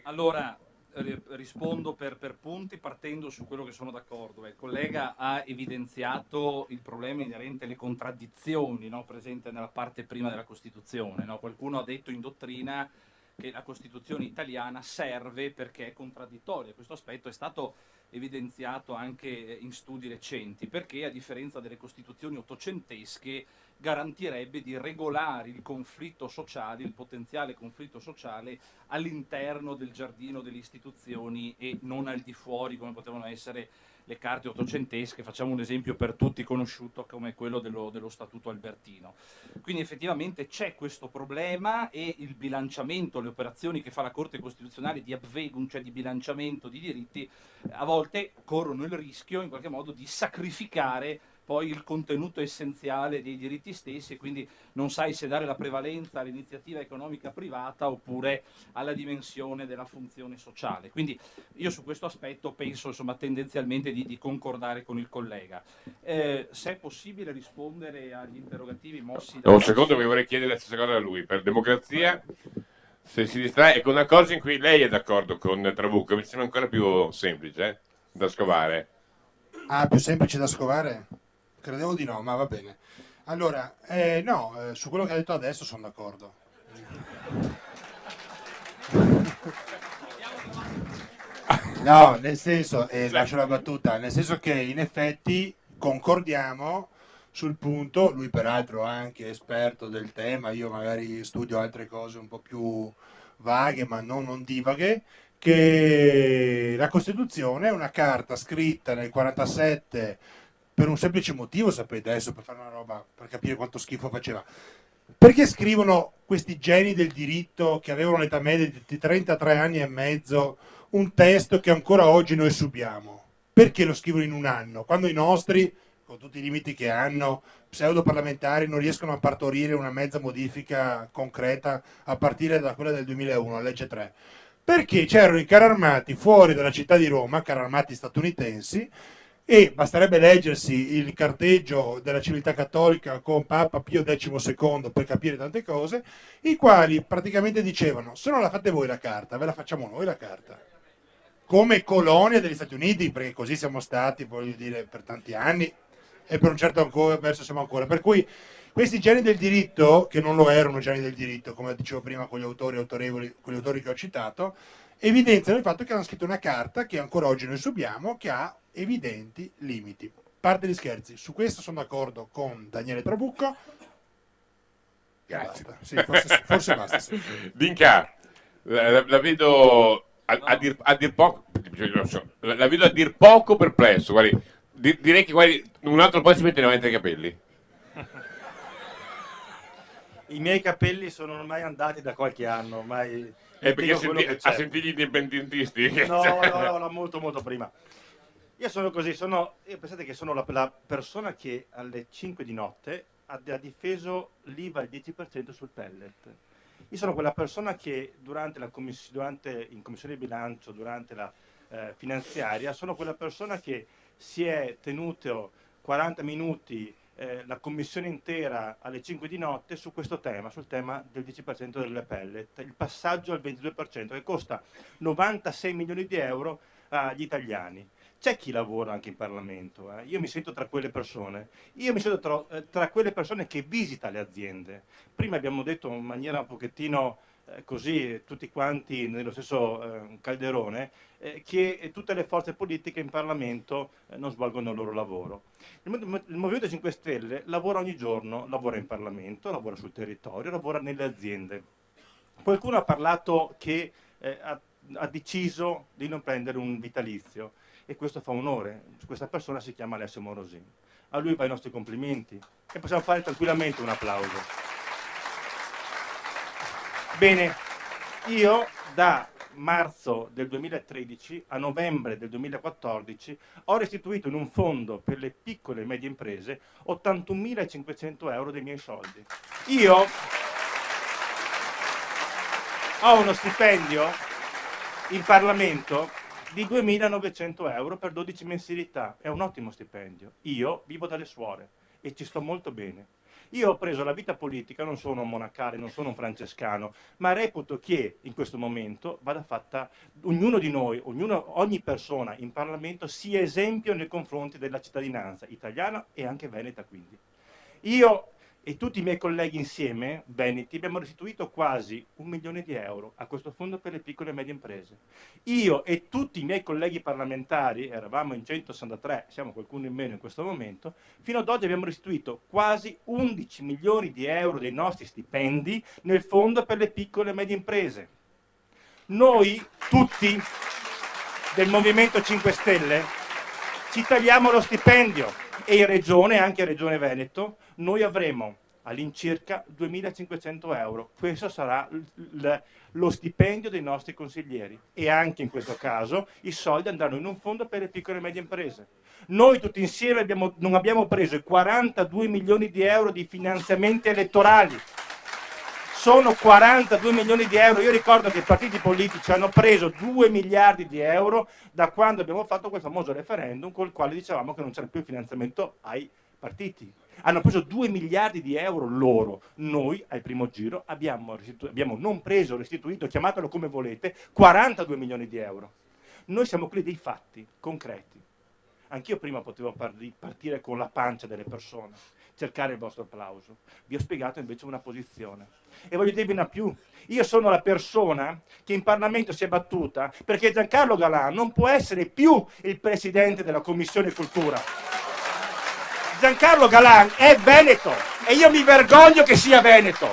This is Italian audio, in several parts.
Allora, rispondo per punti partendo su quello che sono d'accordo. Il collega ha evidenziato il problema inerente alle contraddizioni, no, presente nella parte prima della Costituzione. No? Qualcuno ha detto in dottrina che la Costituzione italiana serve perché è contraddittoria. Questo aspetto è stato evidenziato anche in studi recenti, perché a differenza delle Costituzioni ottocentesche garantirebbe di regolare il conflitto sociale, il potenziale conflitto sociale all'interno del giardino delle istituzioni e non al di fuori come potevano essere le carte ottocentesche. Facciamo un esempio per tutti conosciuto come quello dello Statuto Albertino. Quindi effettivamente c'è questo problema e il bilanciamento, le operazioni che fa la Corte Costituzionale di Abwägung, cioè di bilanciamento di diritti, a volte corrono il rischio in qualche modo di sacrificare poi il contenuto essenziale dei diritti stessi, e quindi non sai se dare la prevalenza all'iniziativa economica privata oppure alla dimensione della funzione sociale. Quindi io su questo aspetto penso insomma tendenzialmente di concordare con il collega. Se è possibile rispondere agli interrogativi mossi da... Un secondo che vorrei chiedere la stessa cosa a lui. Per democrazia, se si distrae, ecco una cosa in cui lei è d'accordo con Trabucco, mi sembra ancora più semplice da scovare. Ah, più semplice da scovare? Credevo di no, ma va bene. Allora, no, su quello che ha detto adesso sono d'accordo. No, nel senso, lascio la battuta, nel senso che in effetti concordiamo sul punto, lui peraltro è anche esperto del tema, io magari studio altre cose un po' più vaghe ma non divaghe, che la Costituzione è una carta scritta nel 47 per un semplice motivo, sapete adesso, per fare una roba, per capire quanto schifo faceva. Perché scrivono questi geni del diritto che avevano l'età media di 33 anni e mezzo un testo che ancora oggi noi subiamo? Perché lo scrivono in un anno? Quando i nostri, con tutti i limiti che hanno, pseudo parlamentari non riescono a partorire una mezza modifica concreta a partire da quella del 2001, la legge 3. Perché c'erano i carri armati fuori dalla città di Roma, carri armati statunitensi, e basterebbe leggersi il carteggio della civiltà cattolica con Papa Pio XII per capire tante cose, i quali praticamente dicevano: se non la fate voi la carta, ve la facciamo noi la carta. Come colonia degli Stati Uniti, perché così siamo stati, voglio dire, per tanti anni e per un certo verso siamo ancora. Per cui questi geni del diritto, che non lo erano geni del diritto, come dicevo prima con gli autori autorevoli, con gli autori che ho citato, evidenziano il fatto che hanno scritto una carta che ancora oggi noi subiamo, che ha evidenti limiti. Parte gli scherzi, su questo sono d'accordo con Daniele Trabucco. Grazie. Basta. Sì, forse basta. Sì. Dinca, la vedo a dir poco, la vedo a dir poco perplesso. Guardi, direi che guardi, un altro po' si mette davanti ai capelli. I miei capelli sono ormai andati da qualche anno, ormai Perché c'è. sentì gli indipendentisti? No, molto molto prima. Io sono così, io pensate che sono la persona che alle 5 di notte ha difeso l'IVA al 10% sul pellet. Io sono quella persona che in commissione di bilancio, durante la finanziaria, sono quella persona che si è tenuto 40 minuti la commissione intera alle 5 di notte su questo tema, sul tema del 10% delle pellet, il passaggio al 22% che costa 96 milioni di euro agli italiani. C'è chi lavora anche in Parlamento, io mi sento tra quelle persone, io mi sento tra quelle persone che visita le aziende. Prima abbiamo detto in maniera un pochettino così, tutti quanti nello stesso calderone, che tutte le forze politiche in Parlamento non svolgono il loro lavoro. Il Movimento 5 Stelle lavora ogni giorno, lavora in Parlamento, lavora sul territorio, lavora nelle aziende. Qualcuno ha parlato che ha deciso di non prendere un vitalizio e questo fa onore. Questa persona si chiama Alessio Morosin. A lui va i nostri complimenti e possiamo fare tranquillamente un applauso. Bene, io da marzo del 2013 a novembre del 2014 ho restituito in un fondo per le piccole e medie imprese 81.500 euro dei miei soldi. Io ho uno stipendio in Parlamento di 2.900 euro per 12 mensilità, è un ottimo stipendio. Io vivo dalle suore e ci sto molto bene. Io ho preso la vita politica, non sono un monacale, non sono un francescano, ma reputo che in questo momento vada fatta, ognuno di noi, ogni persona in Parlamento sia esempio nei confronti della cittadinanza italiana e anche veneta quindi. Io e tutti i miei colleghi insieme, veneti, abbiamo restituito quasi 1 milione di euro a questo fondo per le piccole e medie imprese. Io e tutti i miei colleghi parlamentari, eravamo in 163, siamo qualcuno in meno in questo momento, fino ad oggi abbiamo restituito quasi 11 milioni di euro dei nostri stipendi nel fondo per le piccole e medie imprese. Noi tutti del Movimento 5 Stelle ci tagliamo lo stipendio e in regione, anche in Regione Veneto, noi avremo all'incirca 2.500 euro. Questo sarà lo stipendio dei nostri consiglieri e anche in questo caso i soldi andranno in un fondo per le piccole e medie imprese. Noi tutti insieme non abbiamo preso i 42 milioni di euro di finanziamenti elettorali. Sono 42 milioni di euro. Io ricordo che i partiti politici hanno preso 2 miliardi di euro da quando abbiamo fatto quel famoso referendum col quale dicevamo che non c'era più finanziamento ai partiti. Hanno preso 2 miliardi di euro loro. Noi al primo giro abbiamo non preso, restituito, chiamatelo come volete, 42 milioni di euro. Noi siamo quelli dei fatti concreti. Anch'io prima potevo partire con la pancia delle persone, cercare il vostro applauso. Vi ho spiegato invece una posizione. E voglio dirvi una più. Io sono la persona che in Parlamento si è battuta perché Giancarlo Galan non può essere più il presidente della Commissione Cultura. Giancarlo Galan è veneto e io mi vergogno che sia veneto.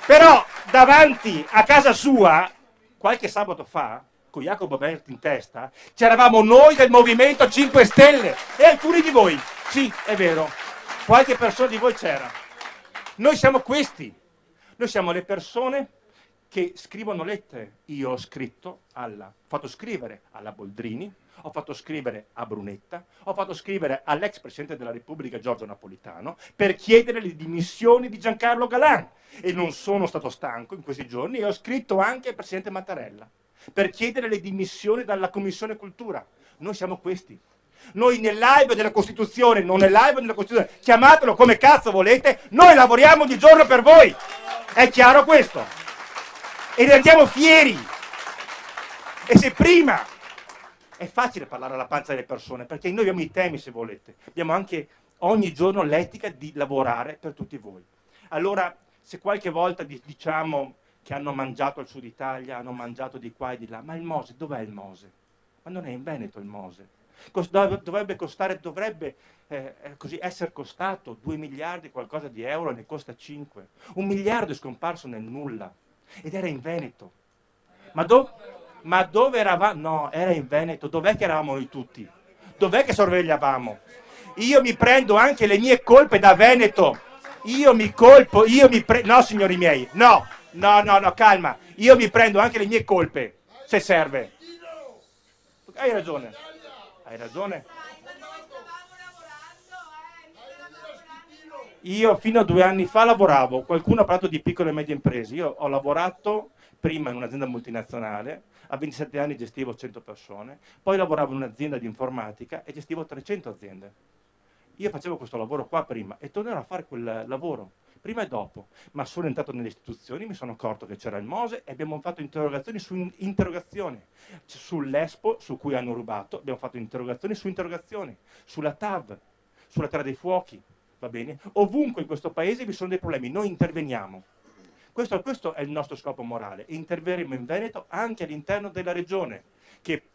Però davanti a casa sua, qualche sabato fa, con Jacopo Berti in testa, c'eravamo noi del Movimento 5 Stelle e alcuni di voi. Sì, è vero, qualche persona di voi c'era. Noi siamo questi. Noi siamo le persone che scrivono lettere. Io ho fatto scrivere alla Boldrini, ho fatto scrivere a Brunetta, ho fatto scrivere all'ex Presidente della Repubblica Giorgio Napolitano per chiedere le dimissioni di Giancarlo Galan. E non sono stato stanco in questi giorni e ho scritto anche al Presidente Mattarella per chiedere le dimissioni dalla Commissione Cultura. Noi siamo questi. Noi nell'alveo della Costituzione, non nell'alveo della Costituzione, chiamatelo come cazzo volete, noi lavoriamo di giorno per voi. È chiaro questo? E ne andiamo fieri. E se prima è facile parlare alla pancia delle persone, perché noi abbiamo i temi, se volete. Abbiamo anche ogni giorno l'etica di lavorare per tutti voi. Allora, se qualche volta diciamo che hanno mangiato al sud Italia, hanno mangiato di qua e di là, ma il Mose, dov'è il Mose? Ma non è in Veneto il Mose. Dovrebbe così essere costato 2 miliardi qualcosa di euro, ne costa 5. 1 miliardo è scomparso nel nulla ed era in Veneto. Ma dove eravamo? No, era in Veneto. Dov'è che eravamo noi tutti? Dov'è che sorvegliavamo? Io mi prendo anche le mie colpe da Veneto. No, signori miei, no, calma. Io mi prendo anche le mie colpe, se serve. Hai ragione. Io fino a 2 anni fa lavoravo, qualcuno ha parlato di piccole e medie imprese, io ho lavorato prima in un'azienda multinazionale, a 27 anni gestivo 100 persone, poi lavoravo in un'azienda di informatica e gestivo 300 aziende. Io facevo questo lavoro qua prima e tornerò a fare quel lavoro, prima e dopo, ma sono entrato nelle istituzioni, mi sono accorto che c'era il Mose e abbiamo fatto interrogazioni su interrogazioni. Sull'Expo, su cui hanno rubato, abbiamo fatto interrogazioni su interrogazioni, sulla TAV, sulla Terra dei Fuochi, va bene? Ovunque in questo paese vi sono dei problemi, noi interveniamo. Questo è il nostro scopo morale, e interverremo in Veneto anche all'interno della regione, che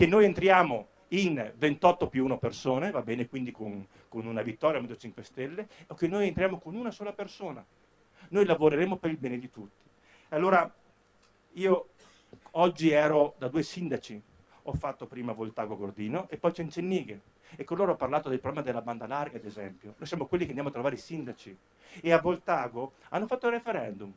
noi entriamo in 28 più 1 persone, va bene, quindi con una vittoria a 5 Stelle, o che noi entriamo con una sola persona. Noi lavoreremo per il bene di tutti. Allora, io oggi ero da 2 sindaci, ho fatto prima Voltago Gordino e poi Cencennighe, e con loro ho parlato del problema della banda larga, ad esempio. Noi siamo quelli che andiamo a trovare i sindaci, e a Voltago hanno fatto il referendum,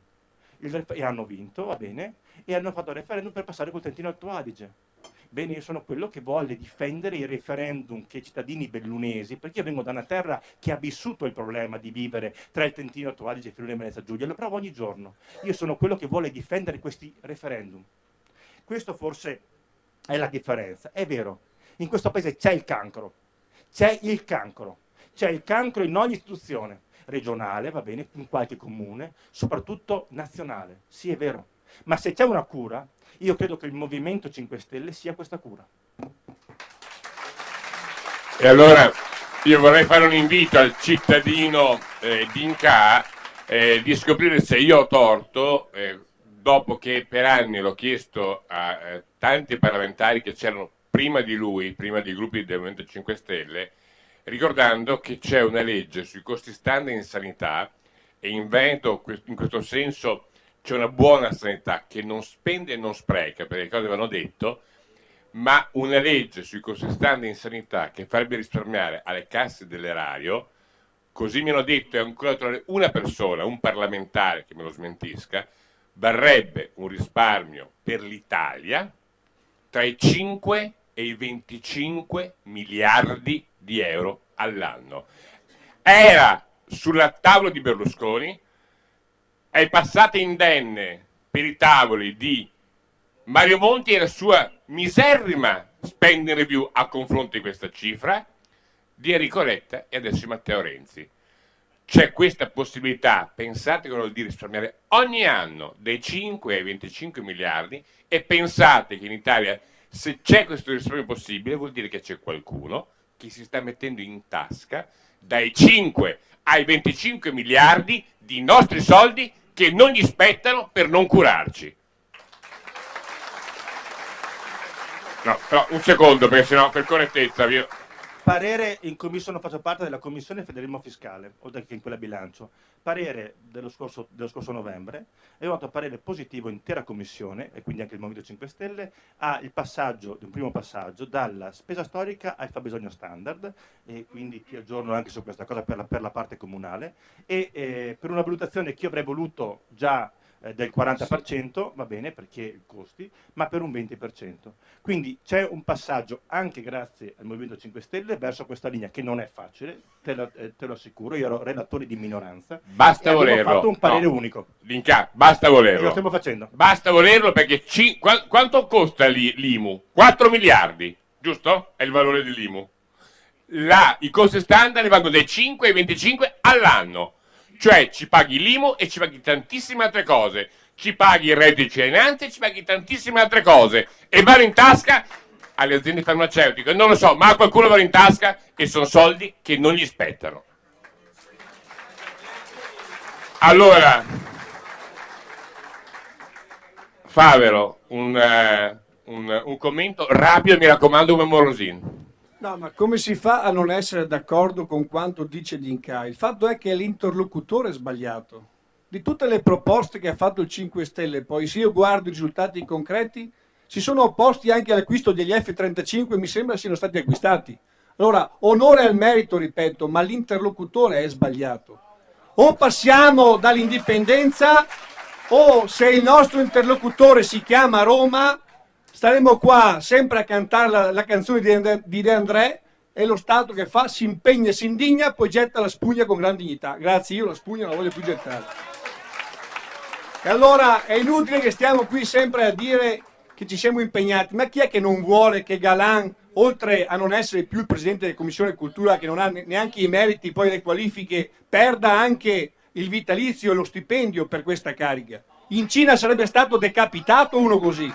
e hanno vinto, va bene, e hanno fatto il referendum per passare col Trentino Alto Adige. Bene, io sono quello che vuole difendere i referendum che i cittadini bellunesi, perché io vengo da una terra che ha vissuto il problema di vivere tra il Trentino Alto Adige e Friuli Venezia Giulia, lo provo ogni giorno. Io sono quello che vuole difendere questi referendum. Questo forse è la differenza. È vero, in questo paese c'è il cancro, C'è il cancro in ogni istituzione, regionale, va bene, in qualche comune, soprattutto nazionale. Sì, è vero. Ma se c'è una cura, io credo che il Movimento 5 Stelle sia questa cura. E allora io vorrei fare un invito al cittadino d'Inca di scoprire se io ho torto, dopo che per anni l'ho chiesto a tanti parlamentari che c'erano prima di lui, prima dei gruppi del Movimento 5 Stelle, ricordando che c'è una legge sui costi standard in sanità, e in Veneto in questo senso c'è una buona sanità che non spende e non spreca, perché le cose vanno detto, ma una legge sui costi standard in sanità che farebbe risparmiare alle casse dell'erario, così mi hanno detto, e ancora trovare una persona, un parlamentare che me lo smentisca, varrebbe un risparmio per l'Italia tra i 5 e i 25 miliardi di euro all'anno. Era sulla tavola di Berlusconi, è passata indenne per i tavoli di Mario Monti e la sua miserrima spending review a confronto di questa cifra, di Enrico Letta e adesso di Matteo Renzi. C'è questa possibilità, pensate che vuol dire risparmiare ogni anno dai 5 ai 25 miliardi, e pensate che in Italia, se c'è questo risparmio possibile, vuol dire che c'è qualcuno che si sta mettendo in tasca dai 5 ai 25 miliardi di nostri soldi che non gli spettano per non curarci. No, però un secondo, perché sennò per correttezza io... Parere in commissione, faccio parte della commissione federalismo fiscale, oltre che in quella bilancio. Parere dello scorso novembre, è arrivato parere positivo intera commissione, e quindi anche il Movimento 5 Stelle, al passaggio, di un primo passaggio, dalla spesa storica al fabbisogno standard, e quindi ti aggiorno anche su questa cosa per la parte comunale, e per una valutazione che io avrei voluto già del 40%, va bene, perché i costi, ma per un 20%. Quindi c'è un passaggio, anche grazie al Movimento 5 Stelle, verso questa linea che non è facile, te lo assicuro. Io ero relatore di minoranza. Basta e volerlo. abbiamo fatto un parere No. unico. Basta E volerlo. lo stiamo facendo. Basta volerlo, perché quanto costa l'IMU? 4 miliardi, giusto? È il valore dell'IMU. I costi standard vanno dai 5 ai 25 all'anno. Cioè ci paghi l'IMU e ci paghi tantissime altre cose. Ci paghi il reddito di cittadinanza e ci paghi tantissime altre cose. E vanno in tasca alle aziende farmaceutiche. Non lo so, ma a qualcuno vanno in tasca e sono soldi che non gli spettano. Allora, Favero, un commento rapido, mi raccomando, come Morosin. No, ma come si fa a non essere d'accordo con quanto dice D'Inca? Il fatto è che l'interlocutore è sbagliato. Di tutte le proposte che ha fatto il 5 Stelle, poi se io guardo i risultati concreti, si sono opposti anche all'acquisto degli F-35, mi sembra siano stati acquistati. Allora, onore al merito, ripeto, ma l'interlocutore è sbagliato. O passiamo dall'indipendenza, o se il nostro interlocutore si chiama Roma, staremo qua sempre a cantare la canzone di De André, e lo Stato che fa? Si impegna e si indigna, poi getta la spugna con gran dignità. Grazie, io la spugna non la voglio più gettare. E allora è inutile che stiamo qui sempre a dire che ci siamo impegnati. Ma chi è che non vuole che Galan, oltre a non essere più il presidente della Commissione Cultura, che non ha neanche i meriti, poi le qualifiche, perda anche il vitalizio e lo stipendio per questa carica? In Cina sarebbe stato decapitato uno così.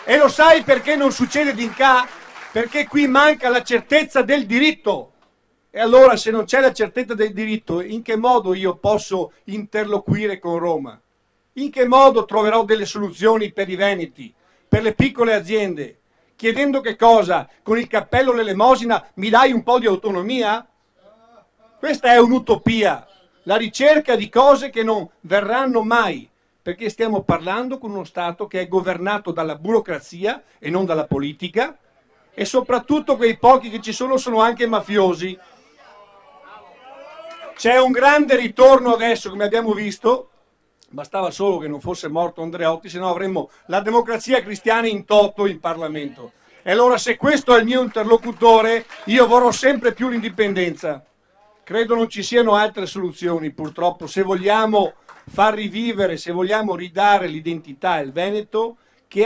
E lo sai perché non succede D'Inca? Perché qui manca la certezza del diritto. E allora, se non c'è la certezza del diritto, in che modo io posso interloquire con Roma? In che modo troverò delle soluzioni per i veneti, per le piccole aziende? Chiedendo che cosa? Con il cappello l'elemosina mi dai un po' di autonomia? Questa è un'utopia, la ricerca di cose che non verranno mai, perché stiamo parlando con uno Stato che è governato dalla burocrazia e non dalla politica, e soprattutto quei pochi che ci sono anche mafiosi. C'è un grande ritorno adesso, come abbiamo visto, bastava solo che non fosse morto Andreotti, se no avremmo la Democrazia Cristiana in toto in Parlamento. E allora, se questo è il mio interlocutore, io vorrò sempre più l'indipendenza. Credo non ci siano altre soluzioni, purtroppo, se vogliamo far rivivere, se vogliamo ridare l'identità al Veneto, che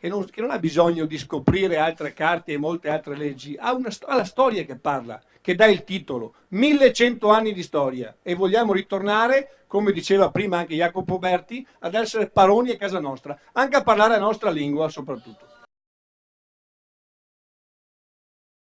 non ha bisogno di scoprire altre carte e molte altre leggi, ha la storia che parla, che dà il titolo 1100 anni di storia e vogliamo ritornare, come diceva prima anche Jacopo Berti, ad essere padroni a casa nostra, anche a parlare la nostra lingua soprattutto.